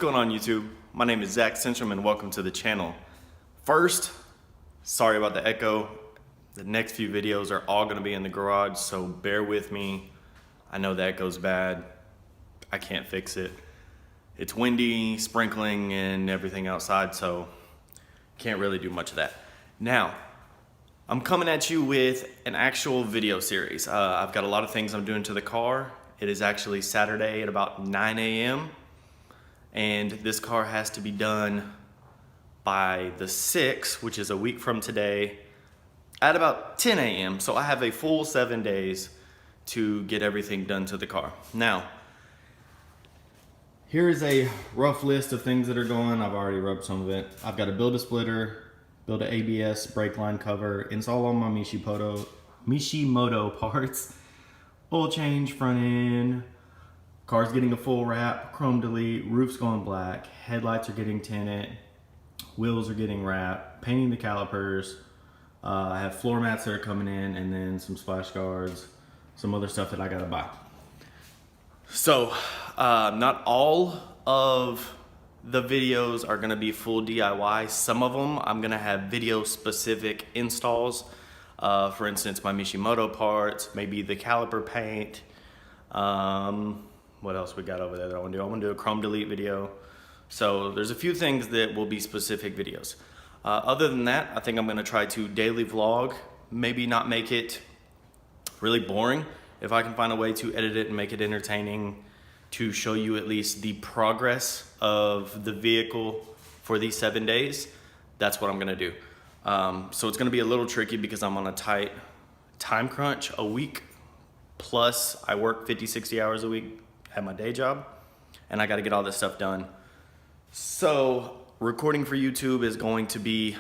going on YouTube? My name is Zach Centrum and welcome to the channel. First, sorry about the echo. The next few videos are all gonna be in the garage, so bear with me. I know the echo's bad. I can't fix it. It's windy, sprinkling, and everything outside, so can't really do much of that. Now, I'm coming at you with an actual video series. I've got a lot of things I'm doing to the car. It is actually Saturday at about 9 a.m. and this car has to be done by the 6th, which is a week from today, at about 10 a.m. So I have a full 7 days to get everything done to the car. Now, here is a rough list of things that are going. I've already rubbed some of it. I've got to build a splitter, build an ABS brake line cover, install all my Mishimoto parts, oil change, front end, car's getting a full wrap, chrome delete, roof's going black, headlights are getting tinted, wheels are getting wrapped, painting the calipers. I have floor mats that are coming in, and then some splash guards, some other stuff that I gotta buy. So, not all of the videos are gonna be full DIY. Some of them I'm gonna have video specific installs. For instance, my Mishimoto parts, maybe the caliper paint. What else we got over there that I wanna do? I wanna do a chrome delete video. So there's a few things that will be specific videos. Other than that, I think I'm gonna try to daily vlog, maybe not make it really boring. If I can find a way to edit it and make it entertaining to show you at least the progress of the vehicle for these 7 days, that's what I'm gonna do. So it's gonna be a little tricky because I'm on a tight time crunch, a week plus I work 50, 60 hours a week at my day job, and I gotta get all this stuff done. So recording for YouTube is going to be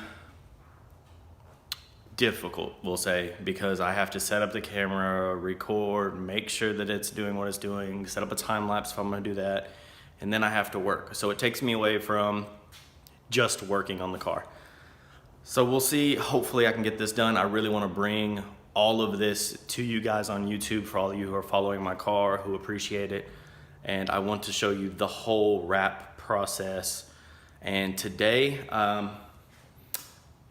difficult, we'll say, because I have to set up the camera, record, make sure that it's doing what it's doing, set up a time lapse if I'm gonna do that, and then I have to work. So it takes me away from just working on the car. So we'll see, hopefully I can get this done. I really wanna bring all of this to you guys on YouTube for all of you who are following my car, who appreciate it. And I want to show you the whole wrap process. And today, I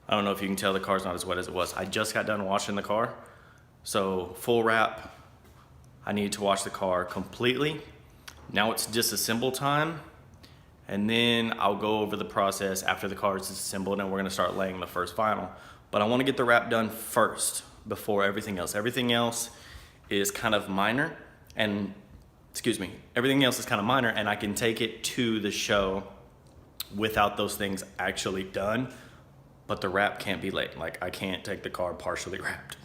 don't know if you can tell the car's not as wet as it was. I just got done washing the car. So full wrap, I need to wash the car completely. Now it's disassemble time. And then I'll go over the process after the car is disassembled and we're gonna start laying the first vinyl. But I wanna get the wrap done first before everything else. Everything else is kind of minor and, everything else is kind of minor and I can take it to the show without those things actually done, but the wrap can't be laid. Like, I can't take the car partially wrapped.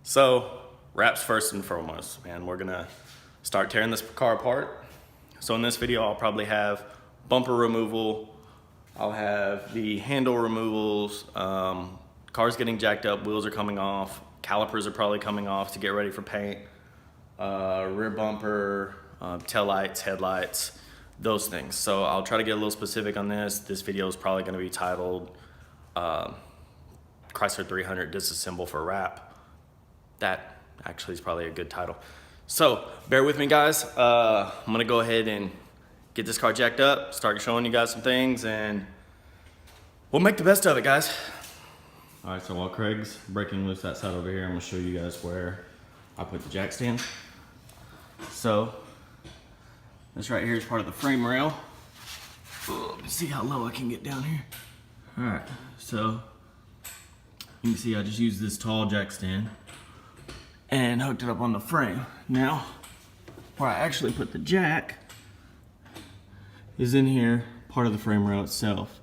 So, wraps first and foremost, and we're gonna start tearing this car apart. So in this video, I'll probably have bumper removal, I'll have the handle removals, car's getting jacked up, wheels are coming off, calipers are probably coming off to get ready for paint, rear bumper, taillights, headlights, those things. So I'll try to get a little specific on this. This video is probably gonna be titled Chrysler 300 Disassemble for Wrap. That actually is probably a good title. So bear with me, guys. I'm gonna go ahead and get this car jacked up, start showing you guys some things, and we'll make the best of it, guys. All right, so while Craig's breaking loose that side over here, I'm gonna show you guys where I put the jack stand. So this right here is part of the frame rail. Let me see how low I can get down here. All right, so you can see I just used this tall jack stand and hooked it up on the frame. Now, where I actually put the jack is in here, part of the frame rail itself.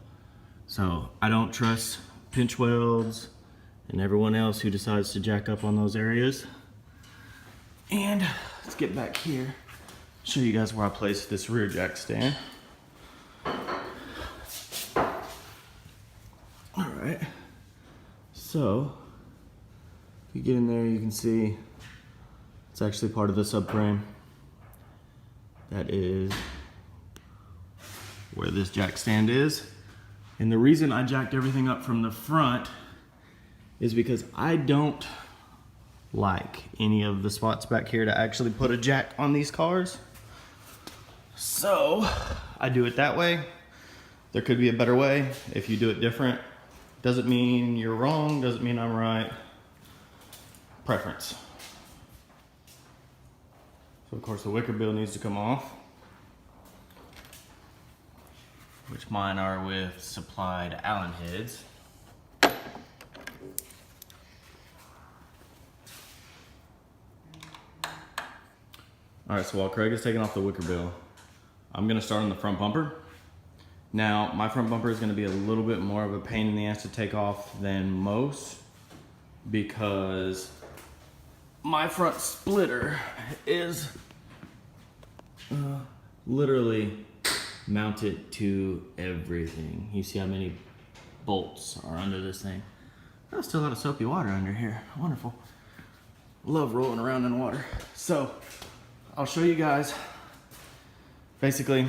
So I don't trust pinch welds and everyone else who decides to jack up on those areas. And let's get back here, show you guys where I placed this rear jack stand. All right, so if you get in there, you can see it's actually part of the subframe. That is where this jack stand is. And the reason I jacked everything up from the front is because I don't like any of the spots back here to actually put a jack on these cars. So I do it that way. There could be a better way. If you do it different, doesn't mean you're wrong, doesn't mean I'm right. Preference. So of course the wicker bill needs to come off, which mine are with supplied Allen heads. All right, so while Craig is taking off the wicker bill, I'm gonna start on the front bumper. Now, my front bumper is gonna be a little bit more of a pain in the ass to take off than most because my front splitter is literally mounted to everything. You see how many bolts are under this thing? There's still a lot of soapy water under here. Wonderful. Love rolling around in water. So, I'll show you guys. Basically,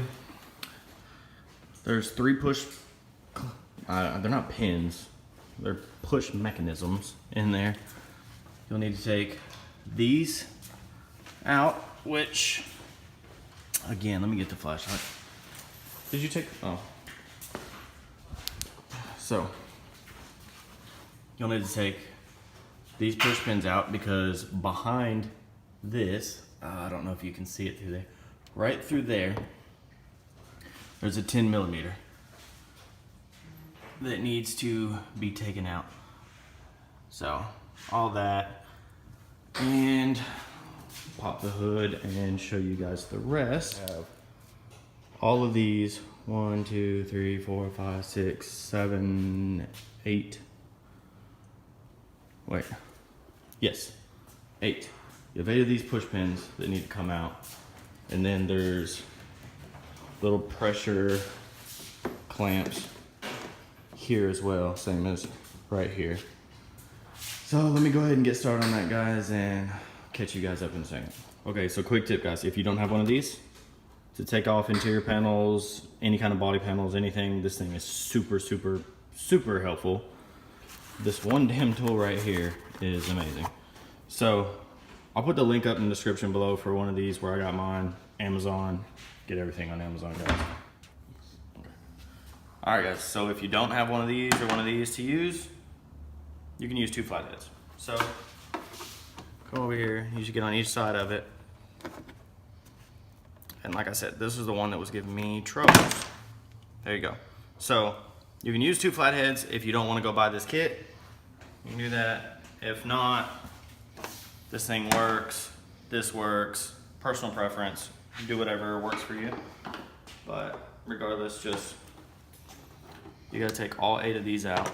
there's 3 push, they're not pins, they're push mechanisms in there. You'll need to take these out, which, again, let me get the flashlight. Did you take, oh. So, you'll need to take these push pins out because behind this, I don't know if you can see it through there. Right through there, there's a 10 millimeter that needs to be taken out. So, all that, and pop the hood and show you guys the rest. All of these, 1, 2, 3, 4, 5, 6, 7, 8. Wait, yes, 8. You have 8 of these push pins that need to come out. And then there's little pressure clamps here as well, same as right here. So let me go ahead and get started on that, guys, and catch you guys up in a second. Okay, so quick tip, guys. If you don't have one of these, to take off interior panels, any kind of body panels, anything, this thing is super, super, super helpful. This one damn tool right here is amazing. So, I'll put the link up in the description below for one of these where I got mine. Amazon. Get everything on Amazon, guys. Okay. Alright, guys. So if you don't have one of these or one of these to use, you can use 2 flatheads. So, go over here. You should get on each side of it. And like I said, this is the one that was giving me troubles. There you go. So, you can use 2 flatheads if you don't want to go buy this kit. You can do that. If not, this thing works, this works, personal preference, do whatever works for you. But regardless, just, you gotta take all 8 of these out.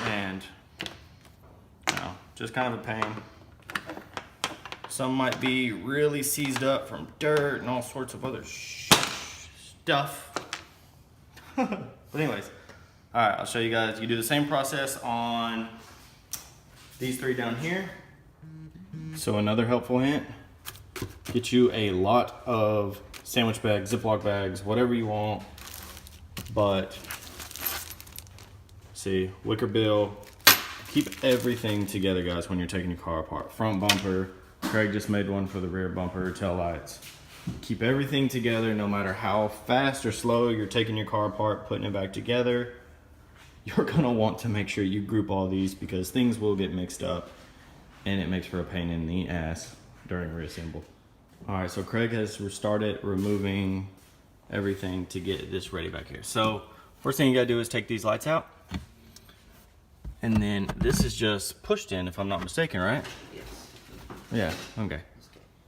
And, you know, just kind of a pain. Some might be really seized up from dirt and all sorts of other stuff. But anyways, all right, I'll show you guys. You do the same process on these 3 down here. So another helpful hint, get you a lot of sandwich bags, Ziploc bags, whatever you want. But see, wicker bill, keep everything together, guys, when you're taking your car apart. Front bumper, Craig just made one for the rear bumper, tail lights. Keep everything together no matter how fast or slow you're taking your car apart, putting it back together. You're gonna want to make sure you group all these because things will get mixed up and it makes for a pain in the ass during reassemble. All right, so Craig has started removing everything to get this ready back here. So first thing you gotta do is take these lights out. And then this is just pushed in, if I'm not mistaken, right? Yes. Yeah, okay.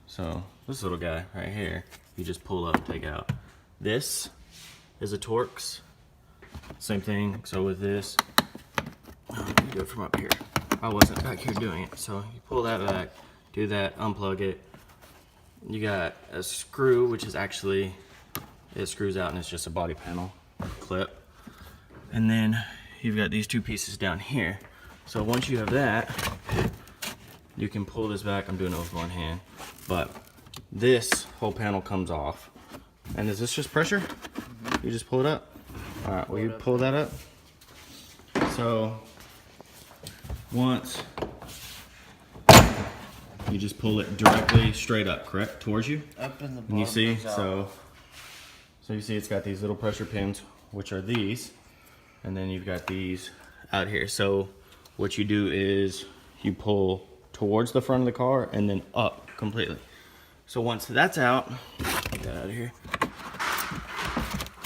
So this little guy right here, you just pull up and take out. This is a Torx. Same thing, so with this, let me do it from up here. I wasn't back here doing it. So you pull that back, do that, unplug it. You got a screw, which is actually, it screws out and it's just a body panel clip. And then you've got these 2 pieces down here. So once you have that, you can pull this back. I'm doing it with one hand, but this whole panel comes off. And is this just pressure? You just pull it up? All right, will you pull that up? So once you just pull it directly straight up, correct? Towards you? Up in the bottom. And you see, so So you see it's got these little pressure pins, which are these, and then you've got these out here. So what you do is you pull towards the front of the car and then up completely. So once that's out, get that out of here,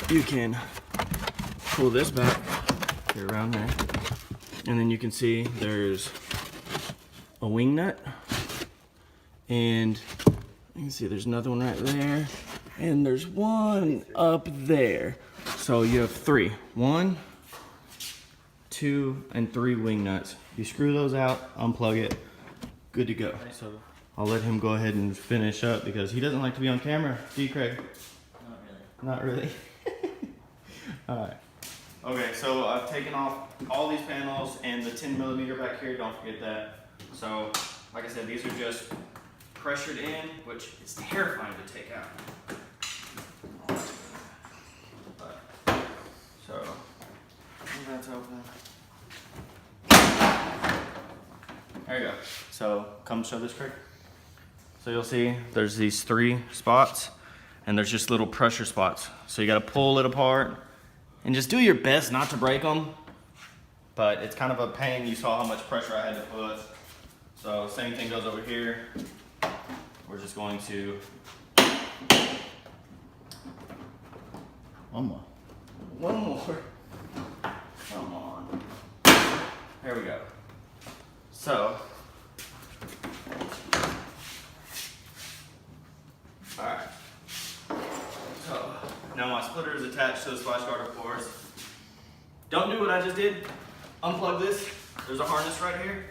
you can pull this back here around there, and then you can see there's a wing nut, and you can see there's another one right there, and there's one up there. So you have 3. 1, 2, and 3 wing nuts. You screw those out, unplug it, good to go. So I'll let him go ahead and finish up because he doesn't like to be on camera. Do you, Craig? Not really. Not really? All right. Okay, so I've taken off all these panels and the 10mm back here, don't forget that. So, like I said, these are just pressured in, which is terrifying to take out. So, that's open. There you go. So, come show this, Craig. So you'll see there's these 3 spots, and there's just little pressure spots. So you gotta pull it apart, and just do your best not to break them. But it's kind of a pain. You saw how much pressure I had to put. So same thing goes over here. We're just going to... One more. One more. Come on. There we go. So, alright. So, now my splitter is attached to the splash guard, of course. Don't do what I just did. Unplug this. There's a harness right here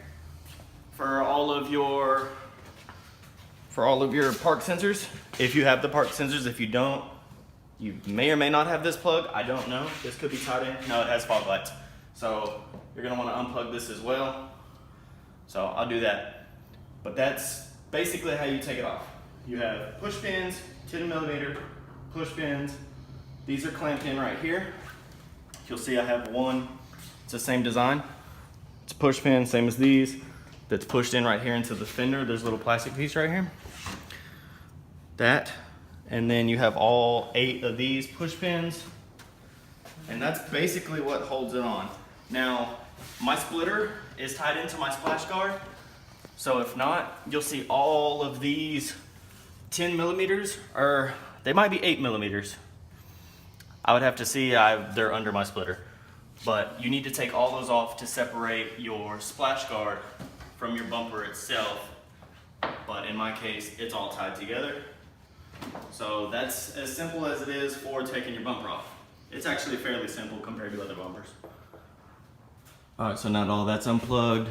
for all of your park sensors. If you have the park sensors, if you don't, you may or may not have this plug. I don't know. This could be tied in. No, it has fog lights. So you're gonna wanna unplug this as well. So I'll do that. But that's basically how you take it off. You have push pins, 10mm push pins. These are clamped in right here. You'll see I have one. It's the same design. It's a push pin, same as these. That's pushed in right here into the fender. There's a little plastic piece right here. That. And then you have all 8 of these push pins. And that's basically what holds it on. Now, my splitter is tied into my splash guard. So if not, you'll see all of these 10mm, or they might be 8mm. I would have to see, they're under my splitter. But you need to take all those off to separate your splash guard from your bumper itself. But in my case, it's all tied together. So that's as simple as it is for taking your bumper off. It's actually fairly simple compared to other bumpers. All right, so now all that's unplugged.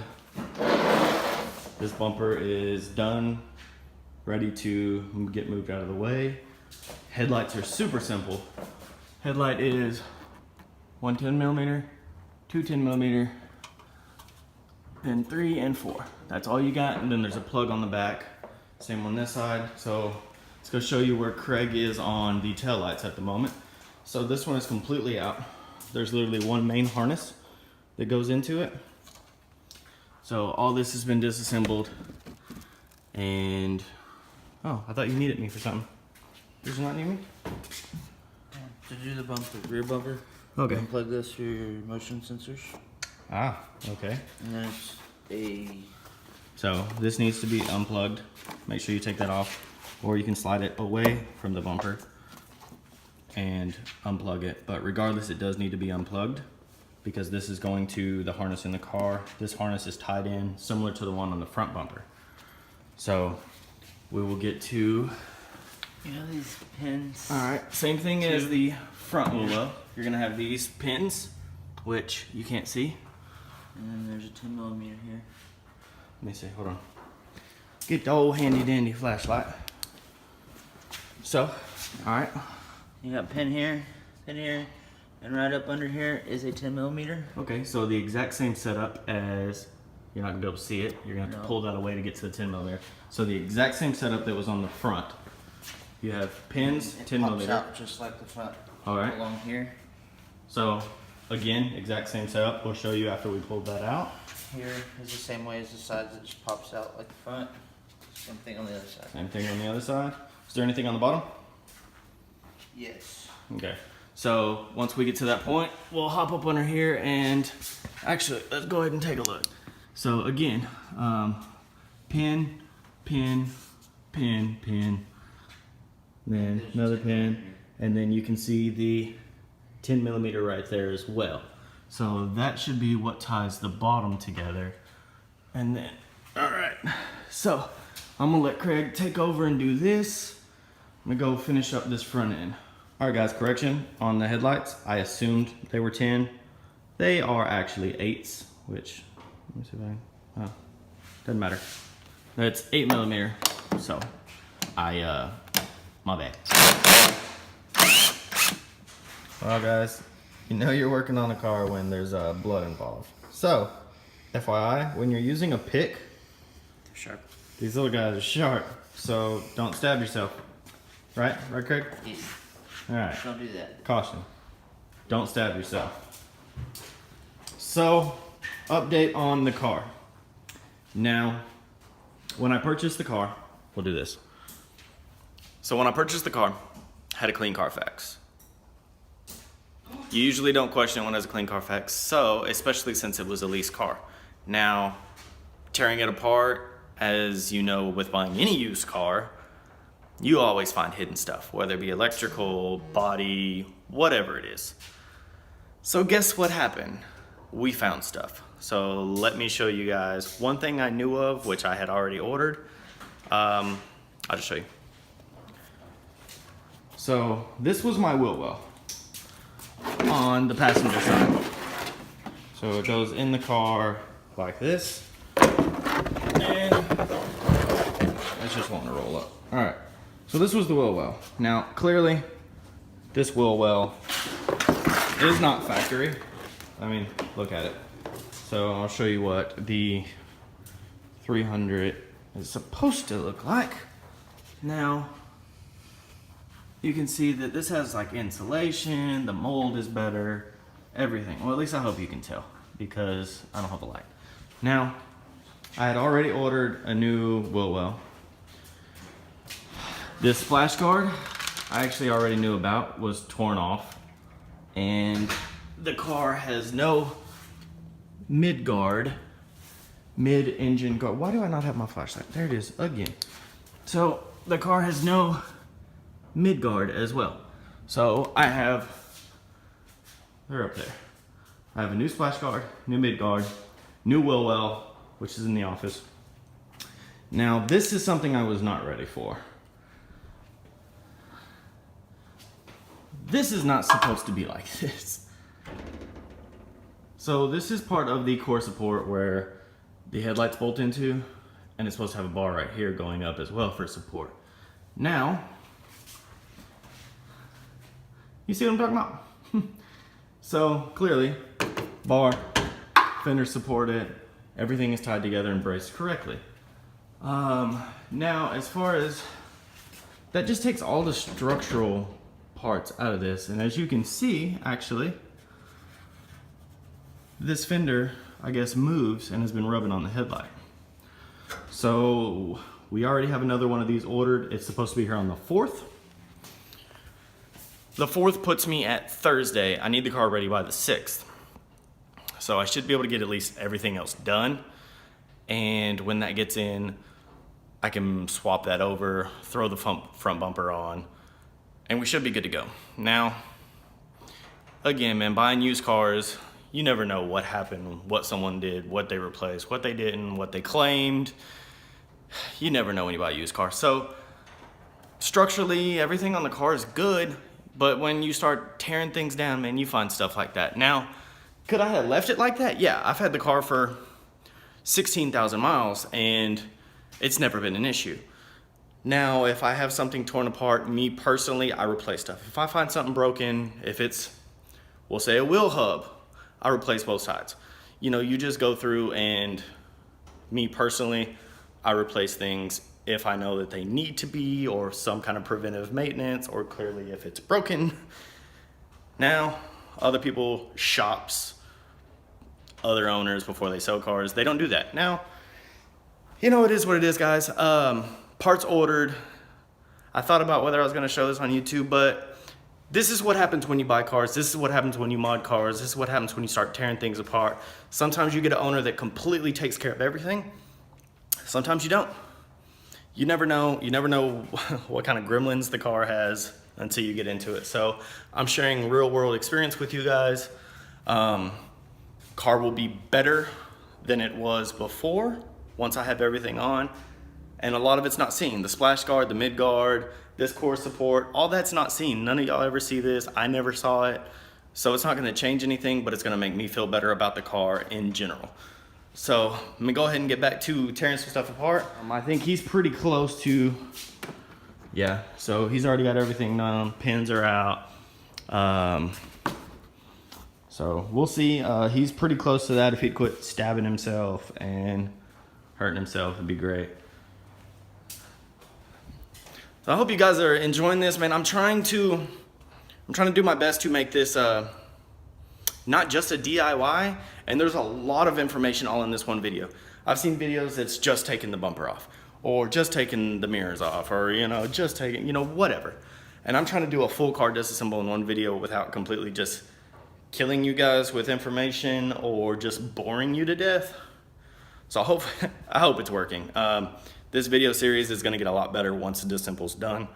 This bumper is done, ready to get moved out of the way. Headlights are super simple. Headlight is 1 10mm, 2 10mm, then 3 and 4. That's all you got, and then there's a plug on the back. Same on this side. So let's go show you where Craig is on the taillights at the moment. So this one is completely out. There's literally one main harness that goes into it. So all this has been disassembled, and oh, I thought you needed me for something. Did you not need me? To do the bumper, rear bumper. Okay. Unplug this for your motion sensors. Ah, okay. And then it's a... So this needs to be unplugged. Make sure you take that off, or you can slide it away from the bumper and unplug it. But regardless, it does need to be unplugged because this is going to the harness in the car. This harness is tied in similar to the one on the front bumper. So we will get to... You know these pins? All right, same thing as the front wheel. You're gonna have these pins, which you can't see. And then there's a 10mm here. Let me see, hold on. Get the old handy dandy flashlight. So, all right. You got pin here, and right up under here is a 10mm. Okay, so the exact same setup as, you're not gonna be able to see it. You're gonna have to pull that away to get to the 10mm. So the exact same setup that was on the front. You have pins, 10mm. Pops out just like the front. All right. Along here. So again, exact same setup. We'll show you after we pulled that out. Here is the same way as the sides. It just pops out like the front. Same thing on the other side. Same thing on the other side. Is there anything on the bottom? Yes. Okay. So once we get to that point, we'll hop up under here and actually, let's go ahead and take a look. So again, pin, pin, pin, pin, then another pin, and then you can see the 10 millimeter right there as well. So that should be what ties the bottom together. And then, all right. So I'm gonna let Craig take over and do this. I'm gonna go finish up this front end. All right guys, correction on the headlights. I assumed they were 10. They are actually 8s, which, let me see if I can, doesn't matter. It's 8 millimeter, so my bad. Well guys, you know you're working on a car when there's blood involved. So, FYI, when you're using a pick, They're sharp. these little guys are sharp, so don't stab yourself. Right? Right, Craig? Yes. All right. Don't do that. Caution. Don't stab yourself. So, update on the car. Now, when I purchased the car, we'll do this. So when I purchased the car, I had a clean Carfax. You usually don't question when it has a clean Carfax, so especially since it was a leased car. Now, tearing it apart, as you know with buying any used car, you always find hidden stuff, whether it be electrical, body, whatever it is. So guess what happened? We found stuff. So let me show you guys one thing I knew of, which I had already ordered. I'll just show you. So this was my wheel well on the passenger side. So it goes in the car like this. And it's just wanting to roll up. All right. So this was the wheel well. Now, clearly, this wheel well is not factory. I mean, look at it. So I'll show you what the 300 is supposed to look like. Now, you can see that this has like insulation, the mold is better, everything. Well, at least I hope you can tell because I don't have a light. Now, I had already ordered a new wheel well. This splash guard, I actually already knew about, was torn off. And the car has no mid-guard, mid-engine guard. Why do I not have my flashlight? There it is, again. So the car has no mid-guard as well. So I have, they're up there. I have a new splash guard, new mid-guard, new wheel well, which is in the office. Now this is something I was not ready for. This is not supposed to be like this. So this is part of the core support where the headlights bolt into, and it's supposed to have a bar right here going up as well for support. Now, you see what I'm talking about? So clearly, bar, fender supported, everything is tied together and braced correctly. Now, as far as, that just takes all the structural parts out of this, and as you can see, actually, this fender, I guess, moves and has been rubbing on the headlight. So we already have another one of these ordered. It's supposed to be here on the 4th. The 4th puts me at Thursday. I need the car ready by the 6th. So I should be able to get at least everything else done. And when that gets in, I can swap that over, throw the front bumper on, and we should be good to go. Now, again, man, buying used cars, you never know what happened, what someone did, what they replaced, what they didn't, what they claimed. You never know when you buy a used car. So structurally, everything on the car is good, but when you start tearing things down, man, you find stuff like that. Now, could I have left it like that? Yeah, I've had the car for 16,000 miles and it's never been an issue. Now, if I have something torn apart, me personally, I replace stuff. If I find something broken, if it's, we'll say a wheel hub, I replace both sides. You know, you just go through and me personally, I replace things if I know that they need to be or some kind of preventive maintenance or clearly if it's broken. Now, other people, shops, other owners before they sell cars, they don't do that. Now, you know, it is what it is, guys. Parts ordered. I thought about whether I was gonna show this on YouTube, but this is what happens when you buy cars. This is what happens when you mod cars. This is what happens when you start tearing things apart. Sometimes you get an owner that completely takes care of everything. Sometimes you don't. You never know. You never know what kind of gremlins the car has until you get into it. So I'm sharing real world experience with you guys. Car will be better than it was before once I have everything on. And a lot of it's not seen. The splash guard, the mid guard, this core support, all that's not seen. None of y'all ever see this. I never saw it. So it's not gonna change anything, but it's gonna make me feel better about the car in general. So let me go ahead and get back to tearing some stuff apart. I think he's pretty close to, yeah, so he's already got everything done. Pins are out. So we'll see. He's pretty close to that. If he'd quit stabbing himself and hurting himself, it'd be great. So I hope you guys are enjoying this, man. I'm trying to do my best to make this not just a DIY, and there's a lot of information all in this one video. I've seen videos that's just taking the bumper off, or just taking the mirrors off, or just taking, whatever. And I'm trying to do a full car disassemble in one video without completely just killing you guys with information or just boring you to death. So I hope it's working. This video series is gonna get a lot better once the disassemble's done.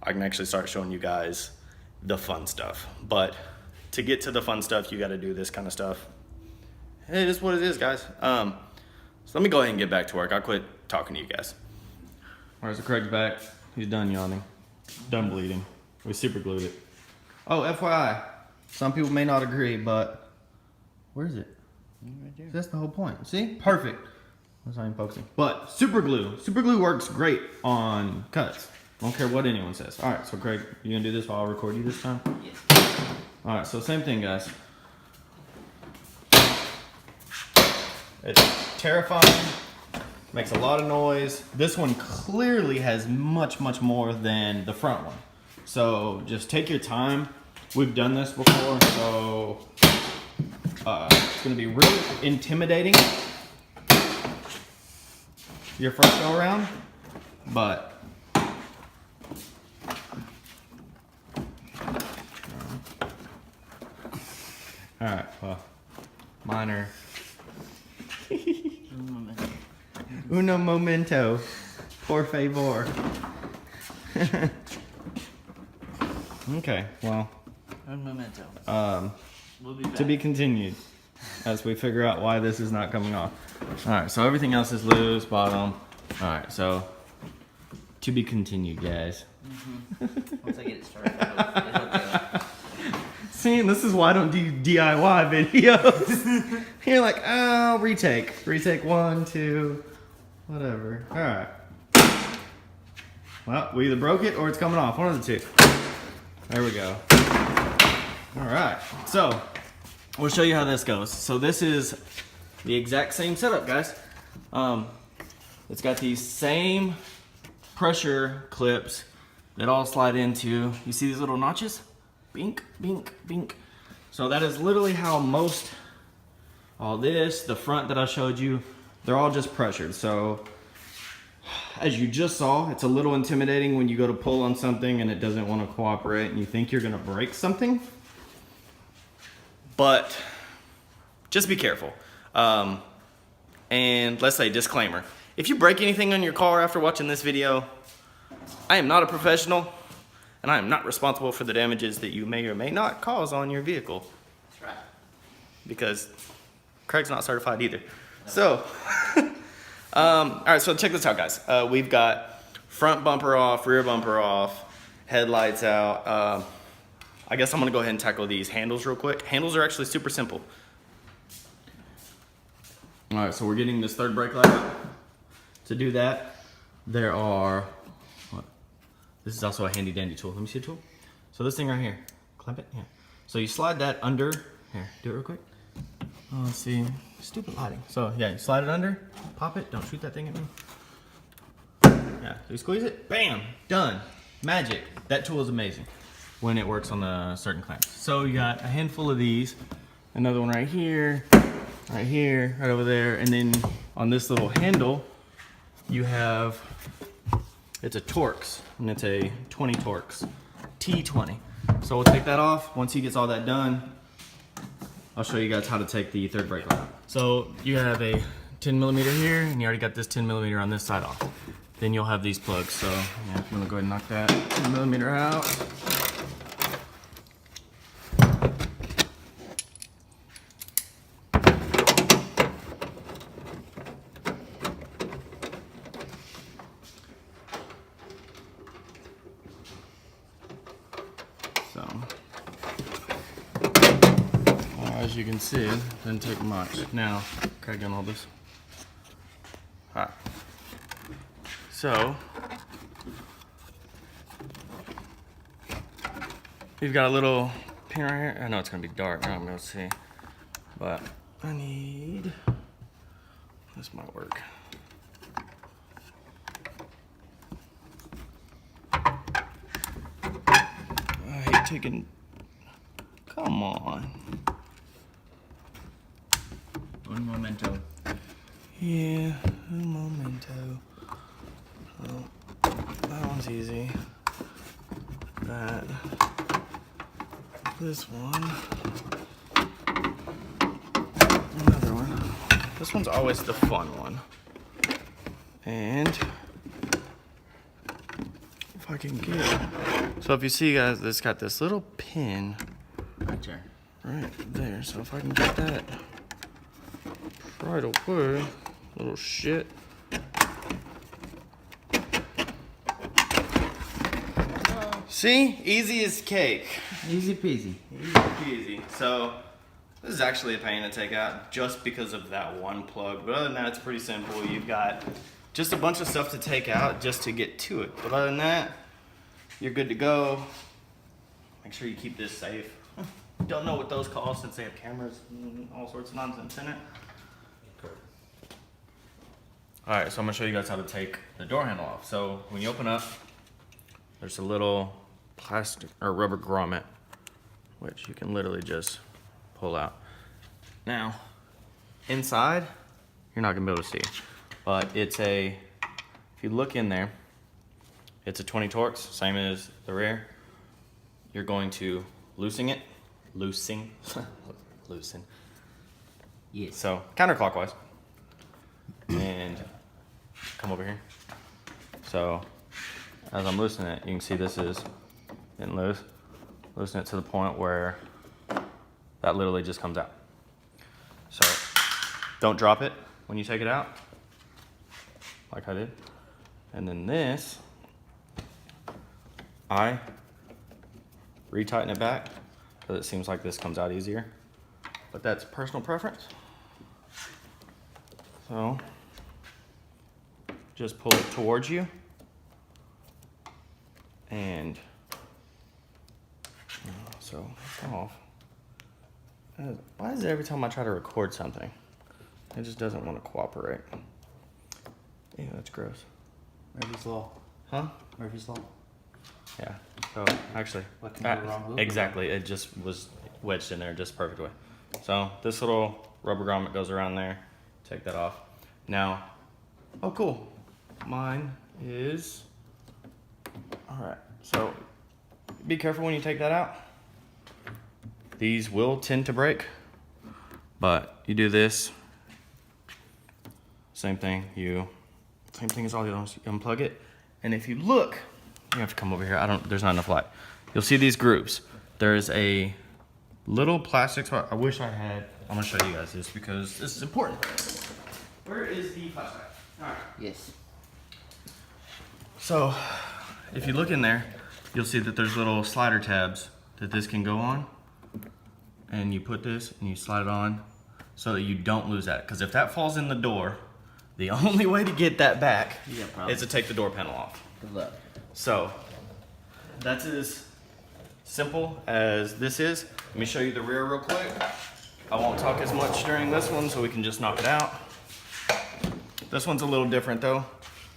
I can actually start showing you guys the fun stuff. But to get to the fun stuff, you gotta do this kind of stuff. It is what it is, guys. So let me go ahead and get back to work. I'll quit talking to you guys. All right, so Craig's back. He's done yawning, done bleeding. We super glued it. Oh, FYI, some people may not agree, but where is it? Right there. That's the whole point. See? Perfect. That's not even focusing. But super glue works great on cuts. I don't care what anyone says. All right, so Craig, you gonna do this while I record you this time? Yes. All right, so same thing, guys. It's terrifying, makes a lot of noise. This one clearly has much more than the front one. So just take your time. We've done this before, so it's gonna be really intimidating your first go around, but all right, well, minor. Uno momento, por favor. Okay, well, Un momento. We'll be back. To be continued as we figure out why this is not coming off. All right, so everything else is loose, bottom. All right, so to be continued, guys. Once I get it started, it'll go. See, this is why I don't do DIY videos. You're like, oh, retake 1, 2, whatever. All right. Well, we either broke it or it's coming off. One of the two. There we go. All right. So we'll show you how this goes. So this is the exact same setup, guys. It's got these same pressure clips that all slide into. You see these little notches? Bink, bink, bink. So that is literally how most, all this, the front that I showed you, they're all just pressured. So as you just saw, it's a little intimidating when you go to pull on something and it doesn't want to cooperate and you think you're gonna break something. But just be careful. And let's say disclaimer. If you break anything on your car after watching this video, I am not a professional. And I am not responsible for the damages that you may or may not cause on your vehicle. That's right. Because Craig's not certified either. So, all right, so check this out, guys. We've got front bumper off, rear bumper off, headlights out. I guess I'm gonna go ahead and tackle these handles real quick. Handles are actually super simple. All right, so we're getting this third brake light out. To do that, there are, this is also a handy dandy tool. Let me see the tool. So this thing right here, clamp it, yeah. So you slide that under, here, do it real quick. Oh, let's see, stupid lighting. So yeah, you slide it under, pop it, don't shoot that thing at me. Yeah, you squeeze it, bam, done, magic. That tool is amazing when it works on a certain clamp. So you got a handful of these, another one right here, right over there, and then on this little handle, you have, it's a Torx, and it's a 20 Torx, T20. So we'll take that off. Once he gets all that done, I'll show you guys how to take the third brake light out. So you have a 10mm here, and you already got this 10mm on this side off. Then you'll have these plugs. So yeah, if you want to go ahead and knock that 10mm out. So, as you can see, it didn't take much. Now, Craig, gonna hold this. Alright. So, we've got a little pin right here. I know it's gonna be dark, now I'm gonna see. But I need, this might work. I hate taking, come on. Un momento. Yeah, un momento. Oh, that one's easy. That. This one. Another one. This one's always the fun one. And if I can get it. So if you see, guys, it's got this little pin Right there. right there. So if I can get that right away, little shit. See, easy as cake. Easy peasy. Easy peasy. So this is actually a pain to take out just because of that one plug. But other than that, it's pretty simple. You've got just a bunch of stuff to take out just to get to it. But other than that, you're good to go. Make sure you keep this safe. Don't know what those cost since they have cameras and all sorts of nonsense in it. Alright, so I'm going to show you guys how to take the door handle off. So when you open up, there's a little plastic or rubber grommet, which you can literally just pull out. Now, inside, you're not going to be able to see, but it's a, if you look in there, it's a 20 Torx, same as the rear. You're going to loosen. Yes. So counterclockwise, and come over here. So as I'm loosening it, you can see this is getting loose. Loosen it to the point where that literally just comes out. So don't drop it when you take it out, like I did. And then this, I retighten it back because it seems like this comes out easier, but that's personal preference. So just pull it towards you, and so it's off. Why is it every time I try to record something, it just doesn't want to cooperate? Ew, that's gross. Murphy's Law. Huh? Murphy's Law. Yeah. So actually, What can go wrong? exactly. It just was wedged in there just perfectly. So this little rubber grommet goes around there. Take that off. Now, oh cool. Mine is, all right. So be careful when you take that out. These will tend to break, but you do this. Same thing. Same thing as all the others. You unplug it, and if you look, you have to come over here. There's not enough light. You'll see these grooves. There's a little plastic spot. I wish I had. I'm gonna show you guys this because this is important. Where is the flashlight? All right. Yes. So, if you look in there, you'll see that there's little slider tabs that this can go on. And you put this and you slide it on so that you don't lose that. Because if that falls in the door, the only way to get that back is to take the door panel off. Good luck. So, that's as simple as this is. Let me show you the rear real quick. I won't talk as much during this one so we can just knock it out. This one's a little different though.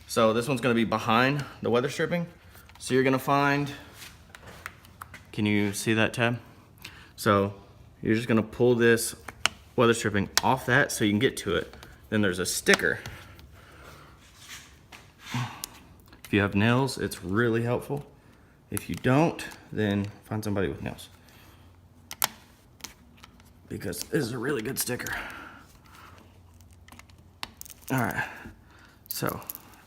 So this one's gonna be behind the weather stripping. So you're gonna find, can you see that tab? So you're just gonna pull this weather stripping off that so you can get to it. Then there's a sticker. If you have nails, it's really helpful. If you don't, then find somebody with nails. Because this is a really good sticker. All right, so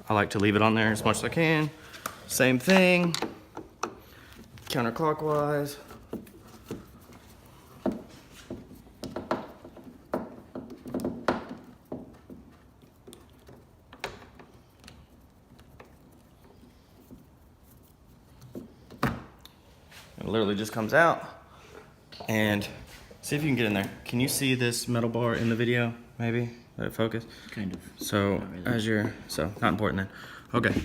I like to leave it on there as much as I can. Same thing, counterclockwise. It literally just comes out. And see if you can get in there. Can you see this metal bar in the video? Maybe let it focus. Kind of. So Not really. not important then. Okay,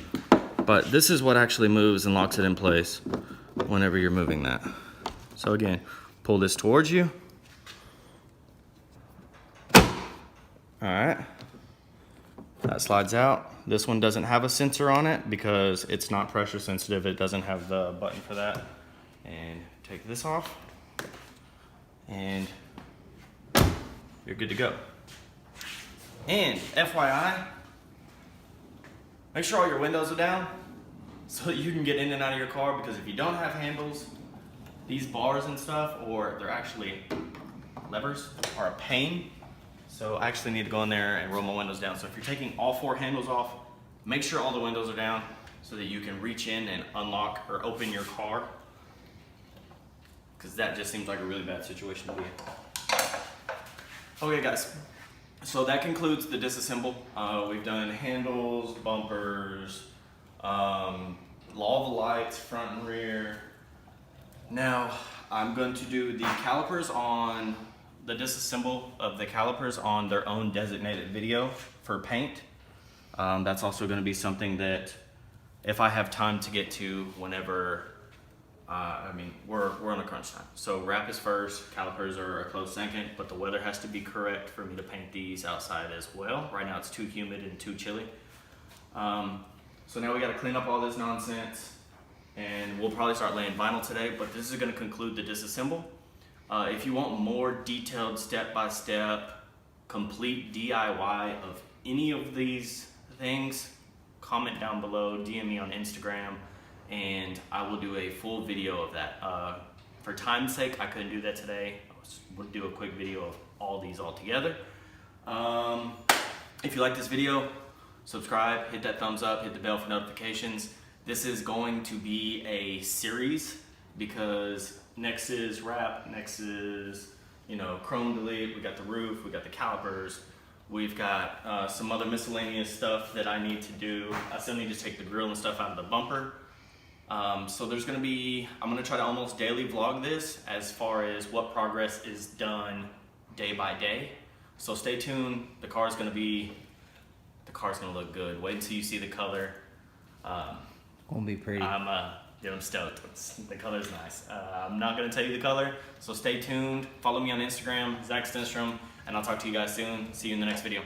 but this is what actually moves and locks it in place whenever you're moving that. So again, pull this towards you. All right, that slides out. This one doesn't have a sensor on it because it's not pressure sensitive. It doesn't have the button for that. And take this off, and you're good to go. And FYI, make sure all your windows are down so that you can get in and out of your car, because if you don't have handles, these bars and stuff, or they're actually levers, are a pain. So I actually need to go in there and roll my windows down. So if you're taking all 4 handles off, make sure all the windows are down so that you can reach in and unlock or open your car, because that just seems like a really bad situation to be in. Okay guys, so that concludes the disassemble. We've done handles, bumpers, all the lights, front and rear. Now I'm going to do the calipers on the disassemble of the calipers on their own designated video for paint. That's also going to be something that if I have time to get to whenever, I mean, we're on a crunch time. So wrap is first, calipers are a close second, but the weather has to be correct for me to paint these outside as well. Right now it's too humid and too chilly. So now we got to clean up all this nonsense, and we'll probably start laying vinyl today, but this is going to conclude the disassemble. If you want more detailed step-by-step complete DIY of any of these things, comment down below, DM me on Instagram, and I will do a full video of that. For time's sake, I couldn't do that today. I would do a quick video of all these all together. If you like this video, subscribe, hit that thumbs up, hit the bell for notifications. This is going to be a series because next is wrap, next is, you know, chrome delete, we got the roof, we got the calipers, we've got some other miscellaneous stuff that I need to do. I still need to take the grill and stuff out of the bumper. So there's gonna be, I'm gonna try to almost daily vlog this as far as what progress is done day by day. So stay tuned, the car's gonna look good. Wait until you see the color. Gonna be pretty. I'm stoked. The color's nice. I'm not gonna tell you the color, so stay tuned. Follow me on Instagram, Zach Stenstrom, and I'll talk to you guys soon. See you in the next video.